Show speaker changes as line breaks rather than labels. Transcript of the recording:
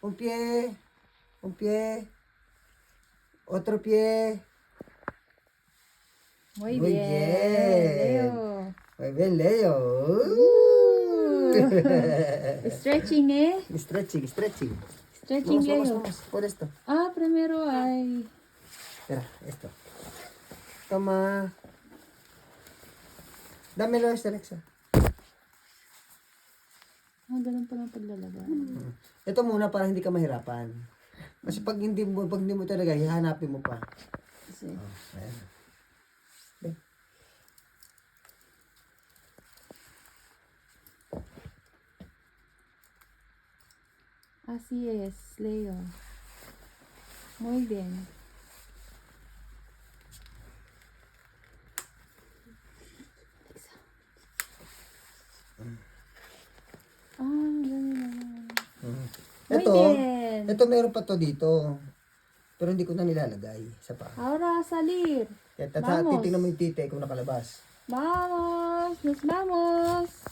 Un pie. Un pie. Otro pie.
Muy
Muy
bien.
bien.
Leo.
Muy bien, Leo.
Stretching, eh.
Stretching, stretching.
Stretching,
Vamos,
Leo.
vamos. Por esto.
Ah, primero ay...
Espera, esto. Toma. Dámelo este, Alexa.
Ah, ganun pa lang paglalagay.
Ito muna para hindi ka mahirapan. Kasi pag hindi mo talaga, hihanapin mo pa.
Kasi,
Ayan.
así es, Leo. Muy bien. Ah, ganun naman. Muy
Ito,
bien.
ito meron pa to dito. Pero hindi ko na nilalagay sa paa.
Ahora a salir.
Kaya
Vamos.
titignan mo yung tite kung nakalabas.
Vamos, nos vamos.